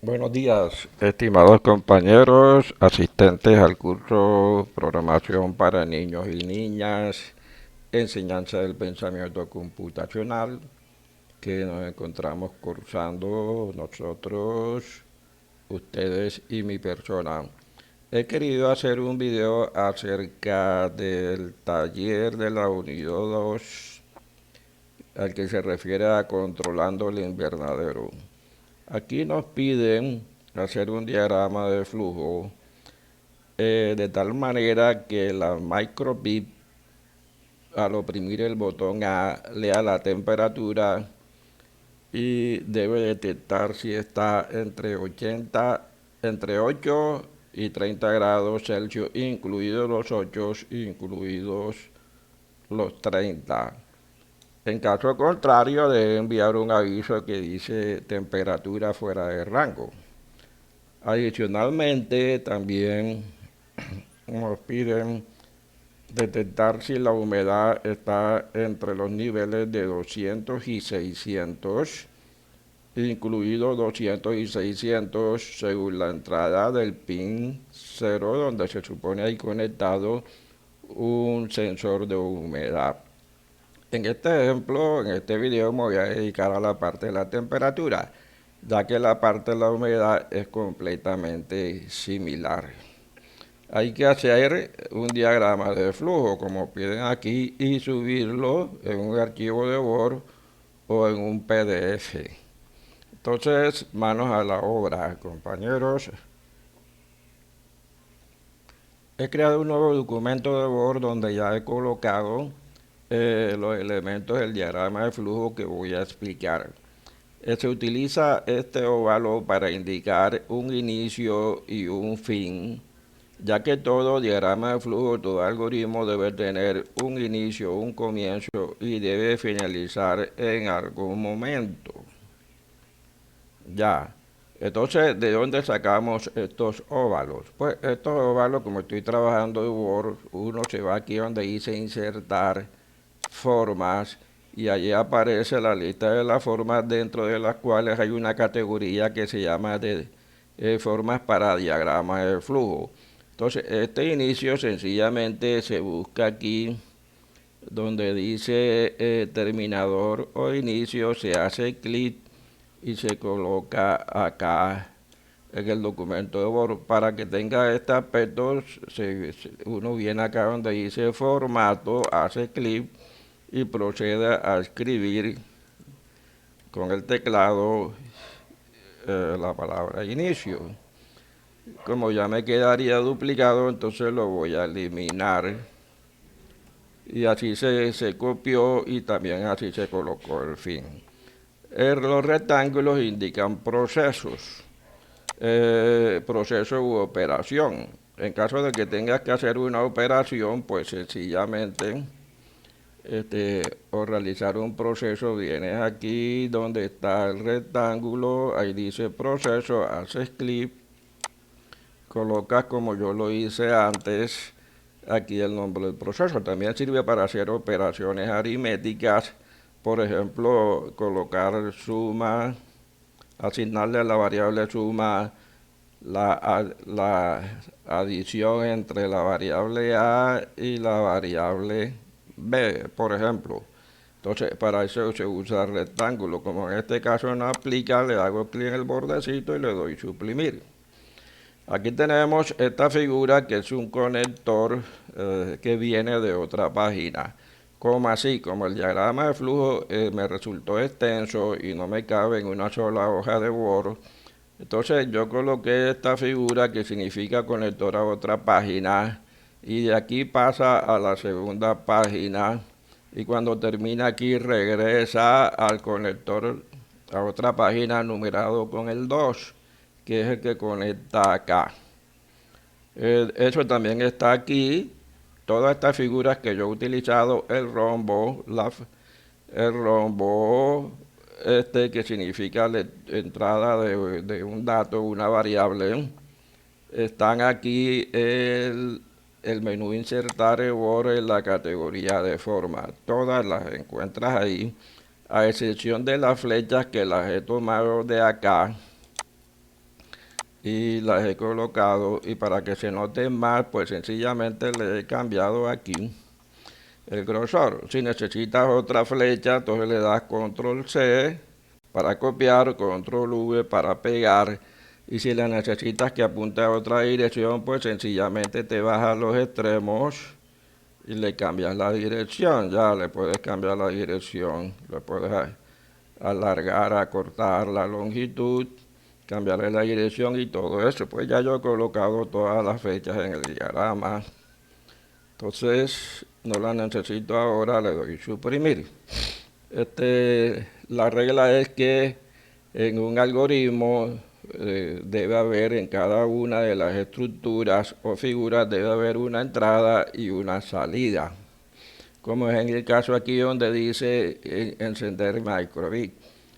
Buenos días, estimados compañeros, asistentes al curso Programación para Niños y Niñas, Enseñanza del Pensamiento Computacional, que nos encontramos cursando nosotros, ustedes y mi persona. He querido hacer un video acerca del taller de la unidad 2, al que se refiere a controlando el invernadero. Aquí nos piden hacer un diagrama de flujo de tal manera que la microbit, al oprimir el botón A, lea la temperatura y debe detectar si está entre 8 y 30 grados Celsius, incluidos los 8, incluidos los 30. En caso contrario, debe enviar un aviso que dice temperatura fuera de rango. Adicionalmente, también nos piden detectar si la humedad está entre los niveles de 200 y 600, incluido 200 y 600 según la entrada del pin 0, donde se supone hay conectado un sensor de humedad. En este ejemplo, en este video me voy a dedicar a la parte de la temperatura, ya que la parte de la humedad es completamente similar. Hay que hacer un diagrama de flujo, como piden aquí, y subirlo en un archivo de Word o en un PDF. Entonces, manos a la obra, compañeros. He creado un nuevo documento de Word donde ya he colocado los elementos del diagrama de flujo que voy a explicar. Se utiliza este óvalo para indicar un inicio y un fin, ya que todo diagrama de flujo, todo algoritmo debe tener un inicio, un comienzo y debe finalizar en algún momento. Ya. Entonces, ¿de dónde sacamos estos óvalos? Pues estos óvalos, como estoy trabajando en Word, uno se va aquí donde dice insertar formas y allí aparece la lista de las formas dentro de las cuales hay una categoría que se llama de formas para diagramas de flujo. Entonces, este inicio sencillamente se busca aquí donde dice terminador o inicio, se hace clic y se coloca acá en el documento de Word. Para que tenga este aspecto, uno viene acá donde dice formato, hace clic y procede a escribir con el teclado la palabra inicio. Como ya me quedaría duplicado, entonces lo voy a eliminar. Y así se copió y también así se colocó el fin. Los rectángulos indican procesos, proceso u operación. En caso de que tengas que hacer una operación, pues sencillamente o realizar un proceso, vienes aquí donde está el rectángulo, ahí dice proceso, haces clic, colocas como yo lo hice antes, aquí el nombre del proceso. También sirve para hacer operaciones aritméticas, por ejemplo, colocar suma, asignarle a la variable suma la adición entre la variable A y la variable B, por ejemplo. Entonces, para eso se usa el rectángulo. Como en este caso no aplica, le hago clic en el bordecito y le doy suprimir. Aquí tenemos esta figura que es un conector que viene de otra página. Como así, como el diagrama de flujo me resultó extenso y no me cabe en una sola hoja de Word, entonces yo coloqué esta figura que significa conector a otra página y de aquí pasa a la segunda página y cuando termina aquí regresa al conector a otra página numerado con el 2, que es el que conecta acá. Eso también está aquí. Todas estas figuras que yo he utilizado, el rombo, que significa la entrada de un dato, una variable, están aquí el menú insertar error en la categoría de forma. Todas las encuentras ahí, a excepción de las flechas que las he tomado de acá, y las he colocado, y para que se note más, pues sencillamente le he cambiado aquí el grosor. Si necesitas otra flecha, entonces le das control C para copiar, control V para pegar, y si la necesitas que apunte a otra dirección, pues sencillamente te vas a los extremos y le cambias la dirección. Ya le puedes cambiar la dirección, le puedes alargar, acortar la longitud, cambiarle la dirección y todo eso. Pues ya yo he colocado todas las fechas en el diagrama. Entonces no la necesito ahora, le doy suprimir. La regla es que en un algoritmo debe haber en cada una de las estructuras o figuras debe haber una entrada y una salida, como es en el caso aquí donde dice encender microbit.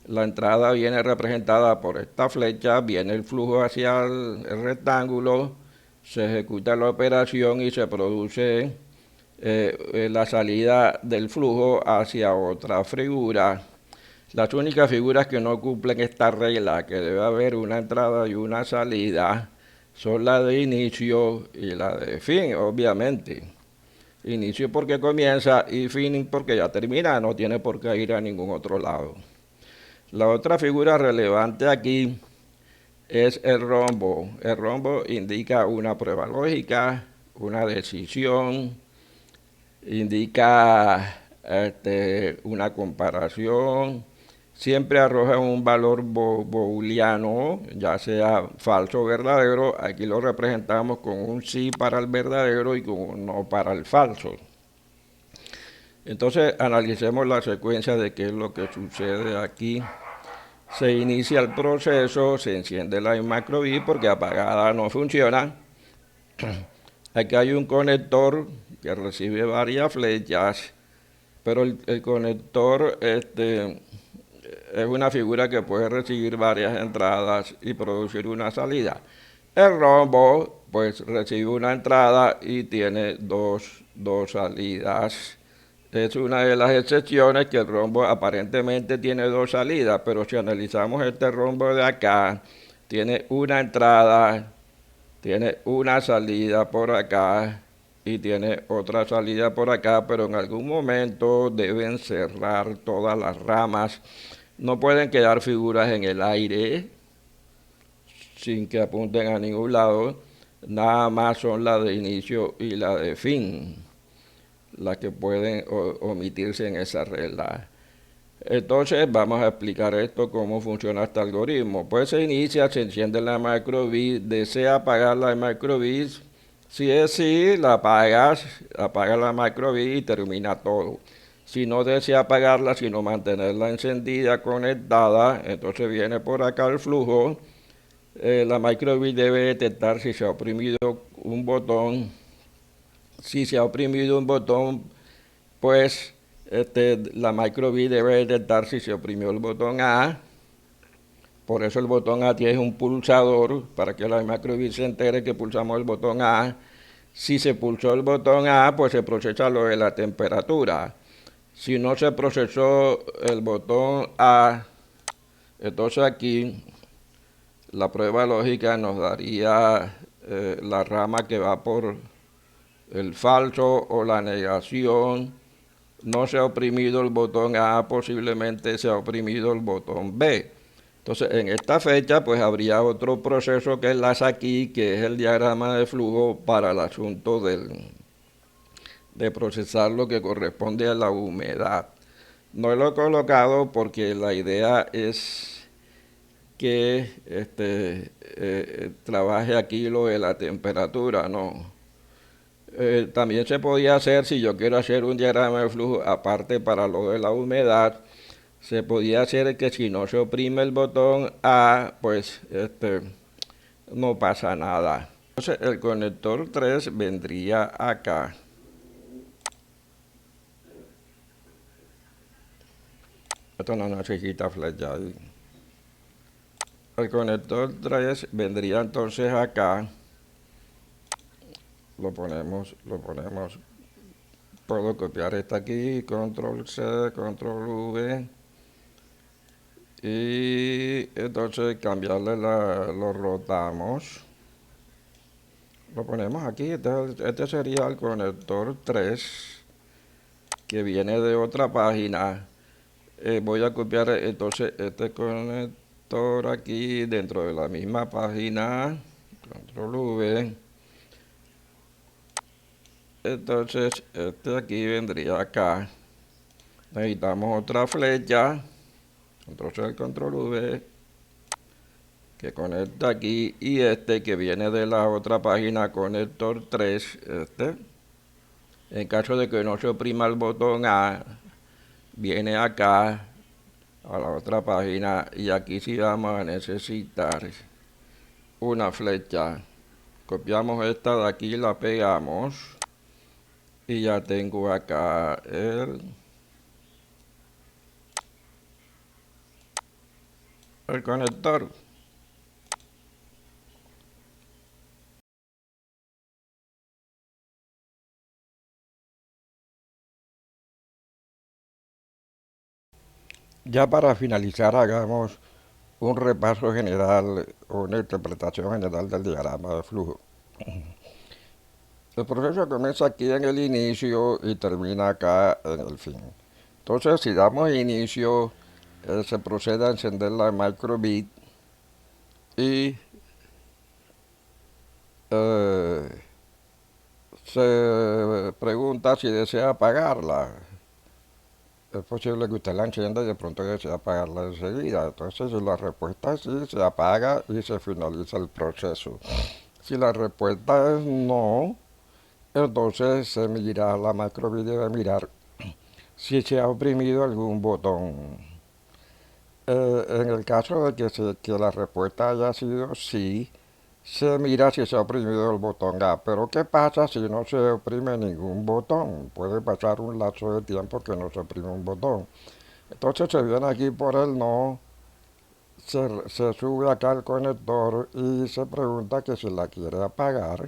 La entrada viene representada por esta flecha, viene el flujo hacia el rectángulo, se ejecuta la operación y se produce la salida del flujo hacia otra figura. Las únicas figuras que no cumplen esta regla, que debe haber una entrada y una salida, son la de inicio y la de fin, obviamente. Inicio porque comienza y fin porque ya termina, no tiene por qué ir a ningún otro lado. La otra figura relevante aquí es el rombo. El rombo indica una prueba lógica, una decisión, indica una comparación, siempre arroja un valor booleano, ya sea falso o verdadero. Aquí lo representamos con un sí para el verdadero y con un no para el falso. Entonces analicemos la secuencia de qué es lo que sucede aquí. Se inicia el proceso, se enciende la micro:bit porque apagada no funciona. Aquí hay un conector que recibe varias flechas, pero el conector es una figura que puede recibir varias entradas y producir una salida. El rombo pues recibe una entrada y tiene dos salidas. Es una de las excepciones que el rombo aparentemente tiene dos salidas, pero si analizamos este rombo de acá, tiene una entrada, tiene una salida por acá y tiene otra salida por acá, pero en algún momento deben cerrar todas las ramas. No pueden quedar figuras en el aire sin que apunten a ningún lado, nada más son la de inicio y la de fin las que pueden omitirse en esa regla. Entonces vamos a explicar esto, cómo funciona este algoritmo. Pues se inicia, se enciende la micro:bit, desea apagar la micro:bit. Si es sí, la apagas, apaga la micro:bit y termina todo. Si no desea apagarla, sino mantenerla encendida, conectada, entonces viene por acá el flujo. La micro:bit debe detectar si se ha oprimido un botón. Si se ha oprimido un botón, pues la micro:bit debe detectar si se oprimió el botón A. Por eso el botón A tiene un pulsador, para que la micro:bit se entere que pulsamos el botón A. Si se pulsó el botón A, pues se procesa lo de la temperatura. Si no se procesó el botón A, entonces aquí la prueba lógica nos daría la rama que va por el falso o la negación. No se ha oprimido el botón A, posiblemente se ha oprimido el botón B. Entonces, en esta fecha, pues habría otro proceso que enlaza aquí, que es el diagrama de flujo para el asunto de procesar lo que corresponde a la humedad. No lo he colocado porque la idea es que trabaje aquí lo de la temperatura, ¿no? También se podía hacer, si yo quiero hacer un diagrama de flujo aparte para lo de la humedad, se podía hacer que si no se oprime el botón A, pues no pasa nada. Entonces el conector 3 vendría acá. Esto no necesita flecha. El conector 3 vendría entonces acá. Lo ponemos. Puedo copiar esta aquí, control C, control V. Y entonces lo rotamos. Lo ponemos aquí. Este sería el conector 3 que viene de otra página. Voy a copiar entonces este conector aquí dentro de la misma página. Control V. Entonces este aquí vendría acá. Necesitamos otra flecha. Entonces el control V que conecta aquí y este que viene de la otra página, conector 3, este. En caso de que no se oprima el botón A, viene acá a la otra página y aquí sí vamos a necesitar una flecha. Copiamos esta de aquí, la pegamos y ya tengo acá el conector. Ya para finalizar, hagamos un repaso general o una interpretación general del diagrama de flujo. El proceso comienza aquí en el inicio y termina acá en el fin. Entonces, si damos inicio, se procede a encender la microbit y se pregunta si desea apagarla. Es posible que usted la encienda y de pronto desea apagarla enseguida. Entonces, si la respuesta es sí, se apaga y se finaliza el proceso. Si la respuesta es no, entonces se mira la macrovida y debe mirar si se ha oprimido algún botón. En el caso de que la respuesta haya sido sí, se mira si se ha oprimido el botón A. Pero ¿qué pasa si no se oprime ningún botón? Puede pasar un lapso de tiempo que no se oprime un botón. Entonces se viene aquí por el no, se sube acá al conector y se pregunta que si la quiere apagar.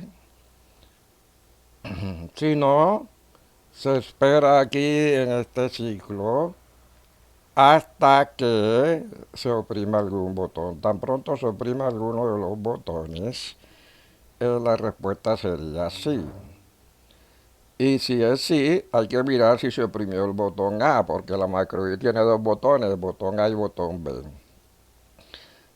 Si no, se espera aquí en este ciclo hasta que se oprima algún botón. Tan pronto se oprima alguno de los botones, la respuesta sería sí. Y si es sí, hay que mirar si se oprimió el botón A, porque la macro tiene dos botones, botón A y botón B.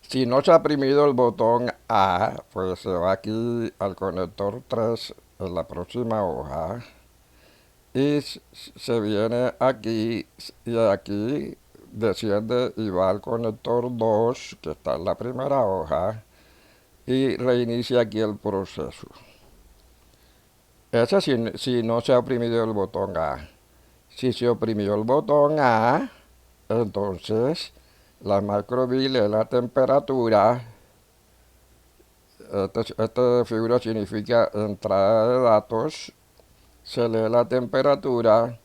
Si no se ha oprimido el botón A, pues se va aquí al conector 3 en la próxima hoja y se viene aquí y aquí desciende y va al conector 2 que está en la primera hoja y reinicia aquí el proceso. Ese si no se ha oprimido el botón A. Si se oprimió el botón A, entonces la macroville lee la temperatura. Esta figura significa entrada de datos. Se lee la temperatura.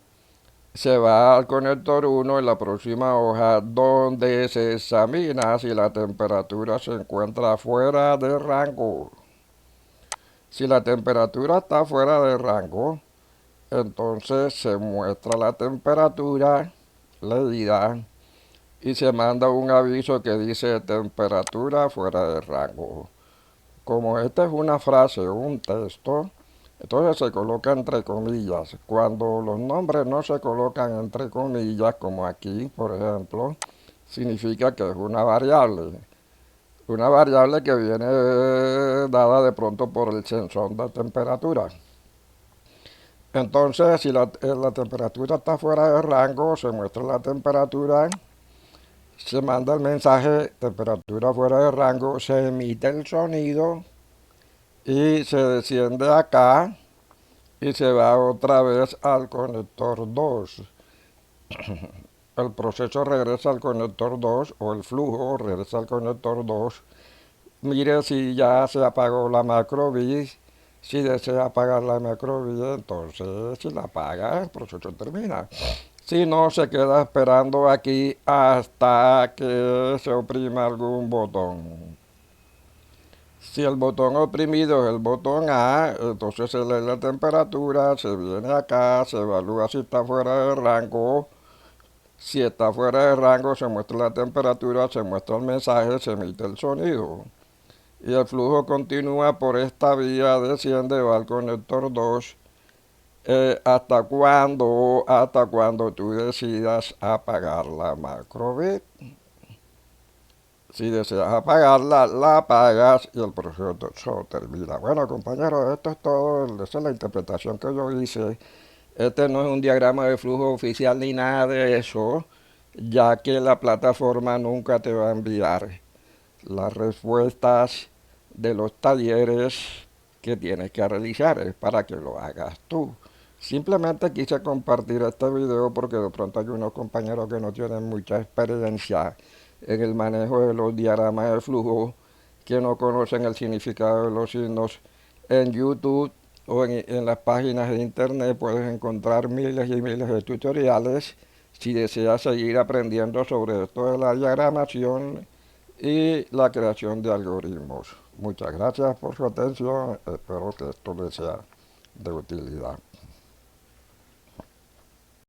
Se va al conector 1 en la próxima hoja donde se examina si la temperatura se encuentra fuera de rango. Si la temperatura está fuera de rango, entonces se muestra la temperatura leída y se manda un aviso que dice temperatura fuera de rango. Como esta es una frase o un texto, entonces se coloca entre comillas. Cuando los nombres no se colocan entre comillas, como aquí, por ejemplo, significa que es una variable. Una variable que viene dada de pronto por el sensor de temperatura. Entonces, si la temperatura está fuera de rango, se muestra la temperatura, se manda el mensaje, temperatura fuera de rango, se emite el sonido y se desciende acá y se va otra vez al conector 2. El proceso regresa al conector 2 o el flujo regresa al conector 2. Mire si ya se apagó la macroville. Si desea apagar la macroville, entonces si la apaga, el proceso termina. Si no, se queda esperando aquí hasta que se oprima algún botón. Si el botón oprimido es el botón A, entonces se lee la temperatura, se viene acá, se evalúa si está fuera de rango, Si está fuera de rango, se muestra la temperatura, se muestra el mensaje, se emite el sonido. Y el flujo continúa por esta vía, desciende, va al conector 2, hasta cuando tú decidas apagar la macrobit. Si deseas apagarla, la apagas y el proceso termina. Bueno, compañeros, esto es todo. Esa es la interpretación que yo hice. Este no es un diagrama de flujo oficial ni nada de eso, ya que la plataforma nunca te va a enviar las respuestas de los talleres que tienes que realizar, es para que lo hagas tú. Simplemente quise compartir este video porque de pronto hay unos compañeros que no tienen mucha experiencia en el manejo de los diagramas de flujo, que no conocen el significado de los signos. En YouTube o en las páginas de internet puedes encontrar miles y miles de tutoriales si deseas seguir aprendiendo sobre esto de la diagramación y la creación de algoritmos. Muchas gracias por su atención, espero que esto les sea de utilidad.